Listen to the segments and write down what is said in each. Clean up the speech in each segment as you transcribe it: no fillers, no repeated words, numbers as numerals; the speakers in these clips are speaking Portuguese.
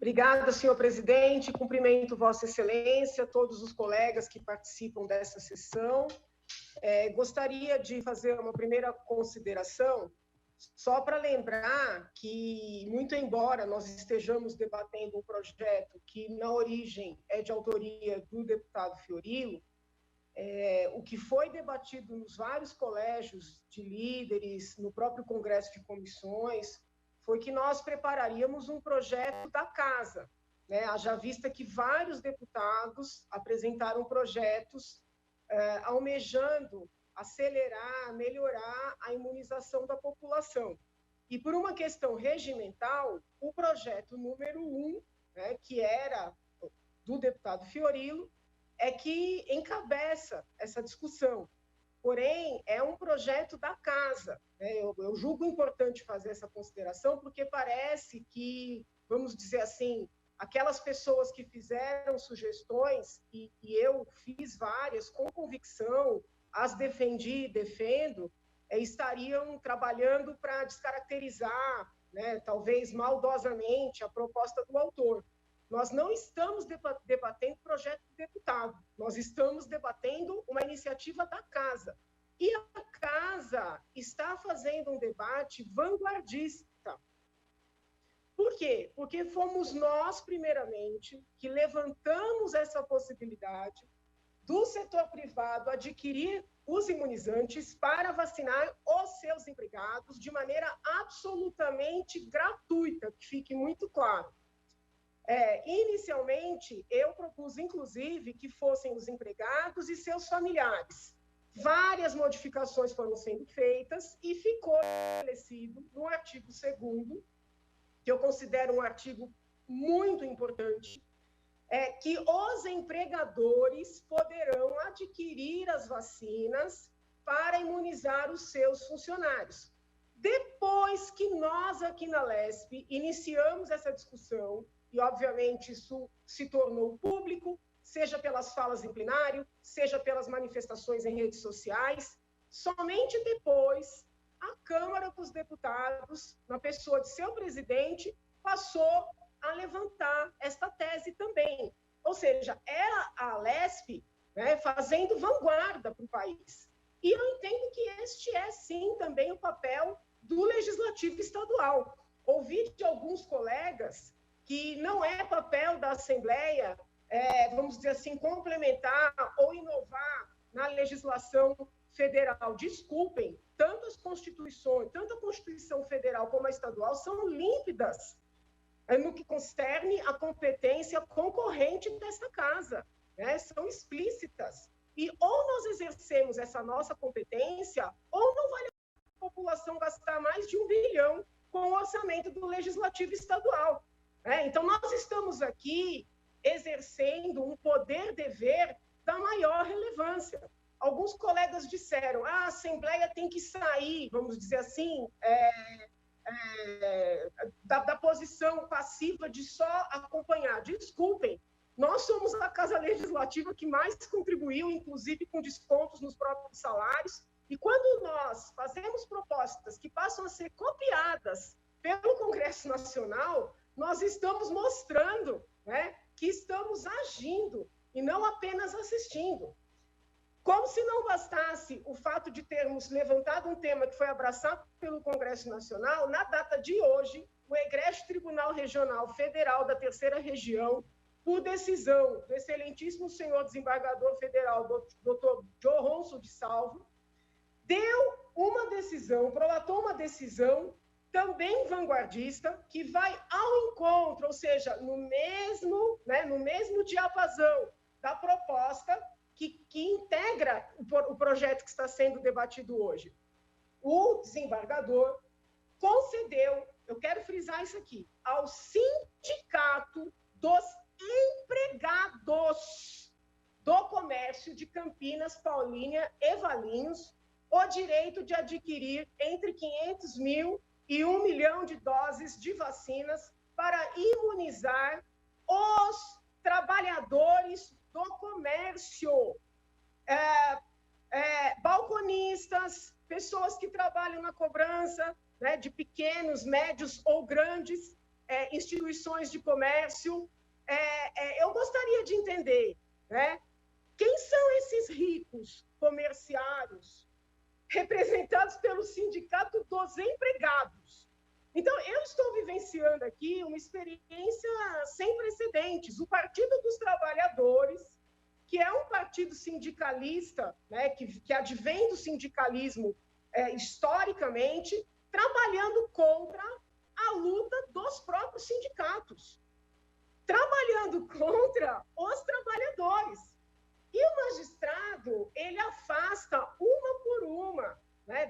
Obrigada, senhor presidente. Cumprimento Vossa Excelência, todos os colegas que participam dessa sessão. Gostaria de fazer uma primeira consideração, só para lembrar que, muito embora nós estejamos debatendo um projeto que, na origem, é de autoria do deputado Fiorilo, o que foi debatido nos vários colégios de líderes, no próprio Congresso de Comissões, foi que nós prepararíamos um projeto da casa, né? Haja vista que vários deputados apresentaram projetos almejando acelerar, melhorar a imunização da população. E por uma questão regimental, o projeto número 1, né, que era do deputado Fiorilo, é que encabeça essa discussão. Porém, é um projeto da casa, né? Eu julgo importante fazer essa consideração, porque parece que, vamos dizer assim, aquelas pessoas que fizeram sugestões, e eu fiz várias com convicção, as defendi e defendo, estariam trabalhando para descaracterizar, né, talvez maldosamente, a proposta do autor. Nós não estamos debatendo projeto do deputado, nós estamos debatendo uma iniciativa da casa. E a casa está fazendo um debate vanguardista. Por quê? Porque fomos nós, primeiramente, que levantamos essa possibilidade do setor privado adquirir os imunizantes para vacinar os seus empregados de maneira absolutamente gratuita, que fique muito claro. Inicialmente, eu propus, inclusive, que fossem os empregados e seus familiares. Várias modificações foram sendo feitas e ficou estabelecido no artigo 2º, que eu considero um artigo muito importante, que os empregadores poderão adquirir as vacinas para imunizar os seus funcionários. Depois que nós, aqui na LESP, iniciamos essa discussão, e, obviamente, isso se tornou público, seja pelas falas em plenário, seja pelas manifestações em redes sociais, somente depois a Câmara dos Deputados, na pessoa de seu presidente, passou a levantar esta tese também. Ou seja, era a LESP, né, fazendo vanguarda para o país. E eu entendo que este é, sim, também o papel do Legislativo Estadual. Ouvi de alguns colegas que não é papel da Assembleia, vamos dizer assim, complementar ou inovar na legislação federal. Desculpem, tanto a Constituição Federal como a estadual são límpidas no que concerne a competência concorrente desta casa, né? São explícitas. E ou nós exercemos essa nossa competência, ou não vale a população gastar mais de 1 bilhão com o orçamento do Legislativo Estadual. Então, nós estamos aqui exercendo um poder-dever da maior relevância. Alguns colegas disseram, a Assembleia tem que sair, vamos dizer assim, da posição passiva de só acompanhar. Desculpem, nós somos a Casa Legislativa que mais contribuiu, inclusive com descontos nos próprios salários, e quando nós fazemos propostas que passam a ser copiadas pelo Congresso Nacional, nós estamos mostrando, né, que estamos agindo e não apenas assistindo. Como se não bastasse o fato de termos levantado um tema que foi abraçado pelo Congresso Nacional, na data de hoje, o Egrégio Tribunal Regional Federal da Terceira Região, por decisão do excelentíssimo senhor desembargador federal, Dr. Joronso de Salvo, prolatou uma decisão também vanguardista, que vai ao encontro, ou seja, no mesmo diapasão da proposta que integra o projeto que está sendo debatido hoje. O desembargador concedeu, eu quero frisar isso aqui, ao Sindicato dos Empregados do Comércio de Campinas, Paulínia e Valinhos o direito de adquirir entre 500 mil e 1 milhão de doses de vacinas para imunizar os trabalhadores do comércio, balconistas, pessoas que trabalham na cobrança, né, de pequenos, médios ou grandes instituições de comércio. Eu gostaria de entender, né, quem são esses ricos comerciários representados pelo Sindicato dos Empregados. Então, eu estou vivenciando aqui uma experiência sem precedentes. O Partido dos Trabalhadores, que é um partido sindicalista, né, que advém do sindicalismo historicamente, trabalhando contra a luta dos próprios sindicatos, trabalhando contra os trabalhadores. E o magistrado, ele afasta uma por uma, né,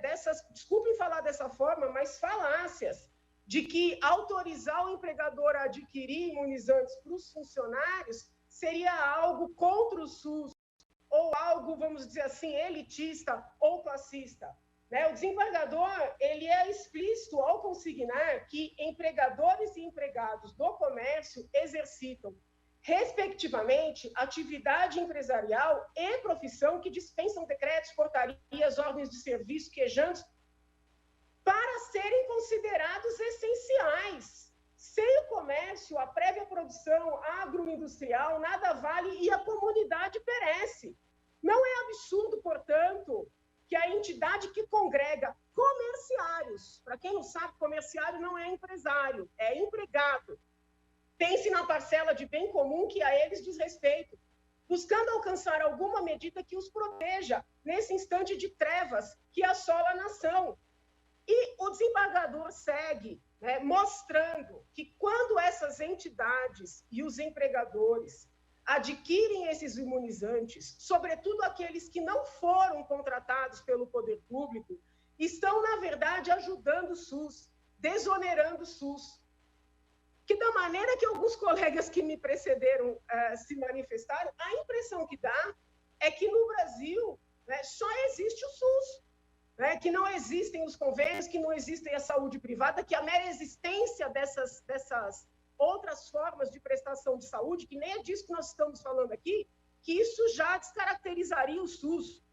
desculpem falar dessa forma, mas falácias, de que autorizar o empregador a adquirir imunizantes para os funcionários seria algo contra o SUS, ou algo, vamos dizer assim, elitista ou classista. Né? O desembargador, ele é explícito ao consignar que empregadores e empregados do comércio exercitam, respectivamente, atividade empresarial e profissão que dispensam decretos, portarias, ordens de serviço, quejantes, para serem considerados essenciais. Sem o comércio, a prévia produção agroindustrial nada vale e a comunidade perece. Não é absurdo, portanto, que a entidade que congrega comerciários, para quem não sabe, comerciário não é empresário, é empregado, pense na parcela de bem comum que a eles diz respeito, buscando alcançar alguma medida que os proteja nesse instante de trevas que assola a nação. E o desembargador segue, né, mostrando que quando essas entidades e os empregadores adquirem esses imunizantes, sobretudo aqueles que não foram contratados pelo poder público, estão, na verdade, ajudando o SUS, desonerando o SUS. Que da maneira que alguns colegas que me precederam se manifestaram, a impressão que dá é que no Brasil, né, só existe o SUS. Né, que não existem os convênios, que não existem a saúde privada, que a mera existência dessas outras formas de prestação de saúde, que nem é disso que nós estamos falando aqui, que isso já descaracterizaria o SUS.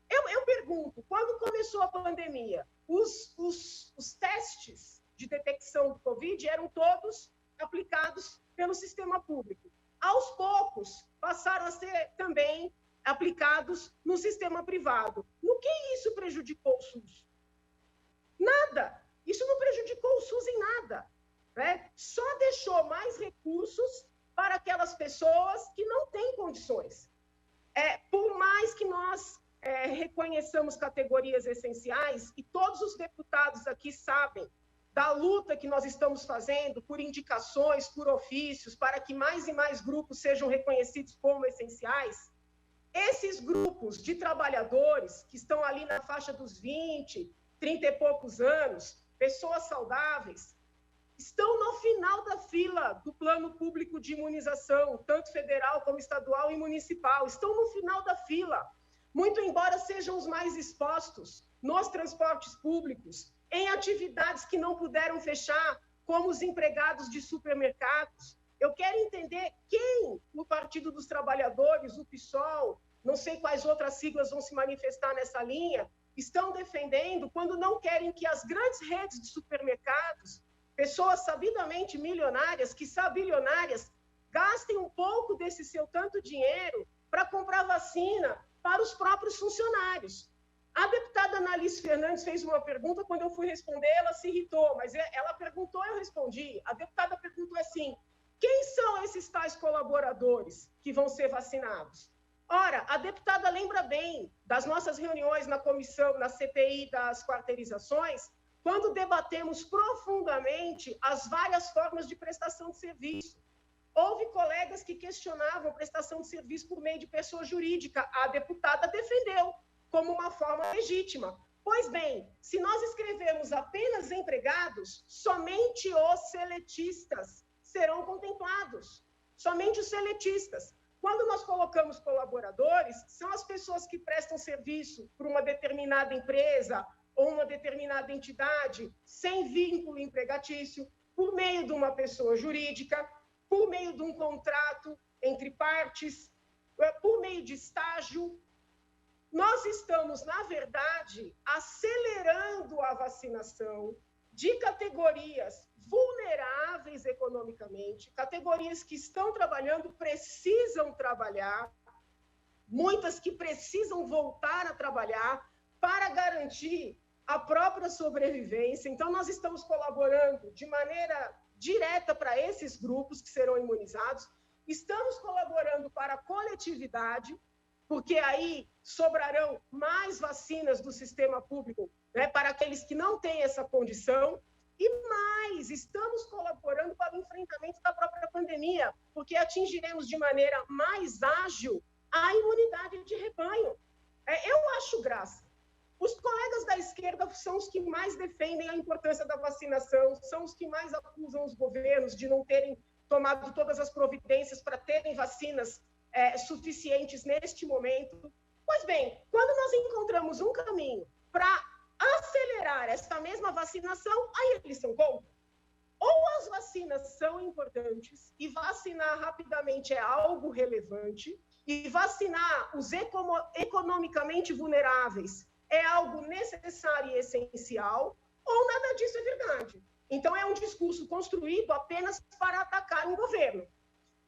Eu pergunto, quando começou a pandemia, os testes de detecção do Covid eram todos aplicados pelo sistema público. Aos poucos, passaram a ser também aplicados no sistema privado. No que isso prejudicou o SUS? Nada. Isso não prejudicou o SUS em nada. Né? Só deixou mais recursos para aquelas pessoas que não têm condições. Por mais que nós reconheçamos categorias essenciais, e todos os deputados aqui sabem da luta que nós estamos fazendo por indicações, por ofícios, para que mais e mais grupos sejam reconhecidos como essenciais, esses grupos de trabalhadores que estão ali na faixa dos 20, 30 e poucos anos, pessoas saudáveis, estão no final da fila do plano público de imunização, tanto federal como estadual e municipal, estão no final da fila, muito embora sejam os mais expostos nos transportes públicos, em atividades que não puderam fechar, como os empregados de supermercados. Eu quero entender quem no Partido dos Trabalhadores, o PSOL, não sei quais outras siglas vão se manifestar nessa linha, estão defendendo quando não querem que as grandes redes de supermercados, pessoas sabidamente milionárias, quiçá bilionárias, gastem um pouco desse seu tanto dinheiro para comprar vacina para os próprios funcionários. A deputada Analice Fernandes fez uma pergunta, quando eu fui responder, ela se irritou, mas ela perguntou, eu respondi. A deputada perguntou assim: quem são esses tais colaboradores que vão ser vacinados? Ora, a deputada lembra bem das nossas reuniões na comissão, na CPI das quarteirizações, quando debatemos profundamente as várias formas de prestação de serviço. Houve colegas que questionavam a prestação de serviço por meio de pessoa jurídica. A deputada defendeu como uma forma legítima. Pois bem, se nós escrevermos apenas empregados, somente os seletistas serão contemplados. Somente os seletistas. Quando nós colocamos colaboradores, são as pessoas que prestam serviço para uma determinada empresa ou uma determinada entidade, sem vínculo empregatício, por meio de uma pessoa jurídica, por meio de um contrato entre partes, por meio de estágio. Nós estamos, na verdade, acelerando a vacinação de categorias vulneráveis economicamente, economicamente, categorias que estão trabalhando precisam trabalhar, muitas que precisam voltar a trabalhar para garantir a própria sobrevivência. Então, nós estamos colaborando de maneira direta para esses grupos que serão imunizados, estamos colaborando para a coletividade, porque aí sobrarão mais vacinas do sistema público, né, para aqueles que não têm essa condição, e mais, estamos colaborando para o enfrentamento da própria pandemia, porque atingiremos de maneira mais ágil a imunidade de rebanho. Eu acho graça. Os colegas da esquerda são os que mais defendem a importância da vacinação, são os que mais acusam os governos de não terem tomado todas as providências para terem vacinas suficientes neste momento. Pois bem, quando nós encontramos um caminho para acelerar esta mesma vacinação, aí eles são contra. Ou as vacinas são importantes e vacinar rapidamente é algo relevante, e vacinar os economicamente vulneráveis é algo necessário e essencial, ou nada disso é verdade. Então, é um discurso construído apenas para atacar um governo.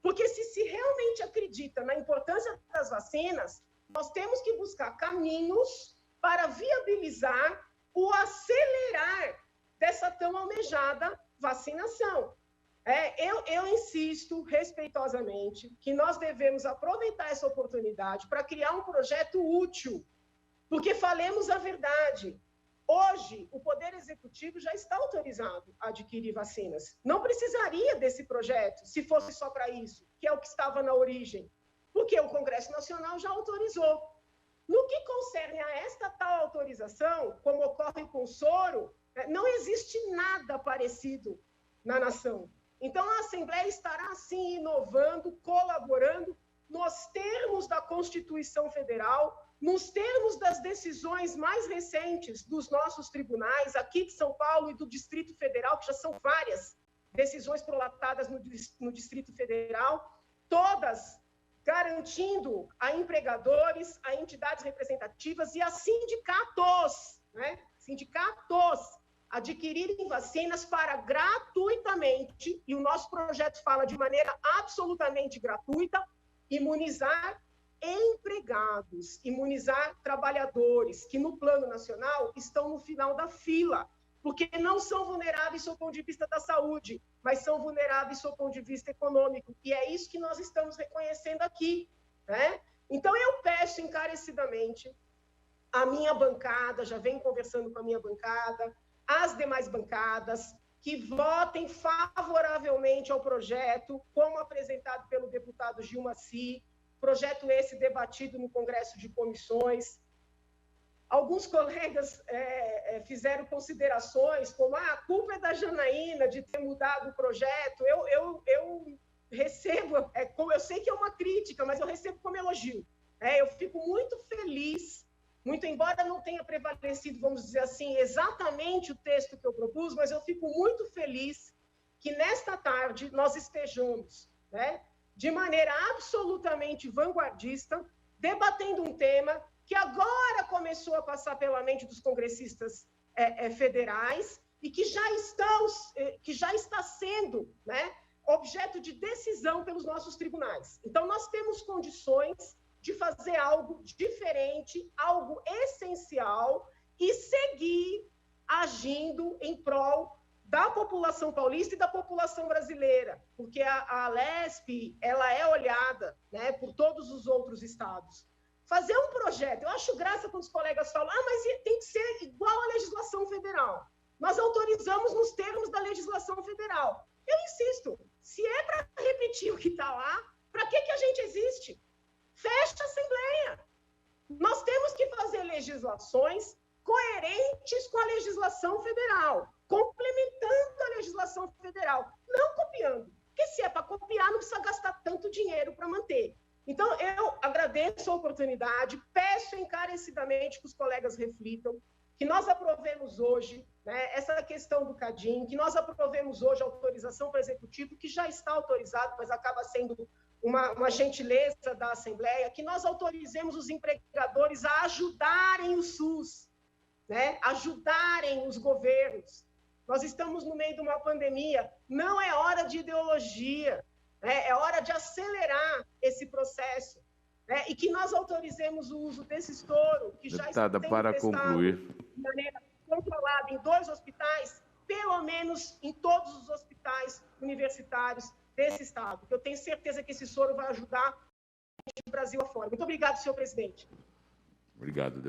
Porque se realmente acredita na importância das vacinas, nós temos que buscar caminhos para viabilizar o acelerar dessa tão almejada vacinação. Eu insisto respeitosamente que nós devemos aproveitar essa oportunidade para criar um projeto útil, porque falemos a verdade. Hoje, o Poder Executivo já está autorizado a adquirir vacinas. Não precisaria desse projeto, se fosse só para isso, que é o que estava na origem, porque o Congresso Nacional já autorizou. No que concerne a esta tal autorização, como ocorre com o soro, não existe nada parecido na nação. Então, a Assembleia estará, sim, inovando, colaborando nos termos da Constituição Federal, nos termos das decisões mais recentes dos nossos tribunais, aqui de São Paulo e do Distrito Federal, que já são várias decisões prolatadas no Distrito Federal, todas garantindo a empregadores, a entidades representativas e a sindicatos, né? Sindicatos adquirirem vacinas para gratuitamente, e o nosso projeto fala de maneira absolutamente gratuita, imunizar empregados, imunizar trabalhadores que no plano nacional estão no final da fila, porque não são vulneráveis sob o ponto de vista da saúde, mas são vulneráveis sob o ponto de vista econômico, e é isso que nós estamos reconhecendo aqui, né? Então, eu peço encarecidamente a minha bancada, já venho conversando com a minha bancada, as demais bancadas, que votem favoravelmente ao projeto, como apresentado pelo deputado Gilmar Sy, projeto esse debatido no Congresso de Comissões. Alguns colegas fizeram considerações como a culpa é da Janaína de ter mudado o projeto. Eu recebo, eu sei que é uma crítica, mas eu recebo como elogio. Eu fico muito feliz, muito embora não tenha prevalecido, vamos dizer assim, exatamente o texto que eu propus, mas eu fico muito feliz que nesta tarde nós estejamos, né, de maneira absolutamente vanguardista, debatendo um tema que agora começou a passar pela mente dos congressistas federais e que já está sendo, né, objeto de decisão pelos nossos tribunais. Então, nós temos condições de fazer algo diferente, algo essencial e seguir agindo em prol da população paulista e da população brasileira, porque a Alesp, ela é olhada, né, por todos os outros estados. Fazer um projeto, eu acho graça quando os colegas falam, mas tem que ser igual à legislação federal. Nós autorizamos nos termos da legislação federal. Eu insisto, se é para repetir o que está lá, para que a gente existe? Fecha a Assembleia. Nós temos que fazer legislações coerentes com a legislação federal, complementando a legislação federal, não copiando. Porque se é para copiar, não precisa gastar tanto dinheiro para manter. Então, eu agradeço a oportunidade, peço encarecidamente que os colegas reflitam, que nós aprovemos hoje, né, essa questão do CADIM, que nós aprovemos hoje a autorização para o Executivo, que já está autorizado, mas acaba sendo uma gentileza da Assembleia, que nós autorizemos os empregadores a ajudarem o SUS, né, ajudarem os governos, Nós estamos no meio de uma pandemia, não é hora de ideologia, né? É hora de acelerar esse processo, né? E que nós autorizemos o uso desse soro, que já está sendo testado de maneira controlada em 2 hospitais, pelo menos em todos os hospitais universitários desse estado, porque eu tenho certeza que esse soro vai ajudar o Brasil afora. Muito obrigado, senhor presidente. Obrigado,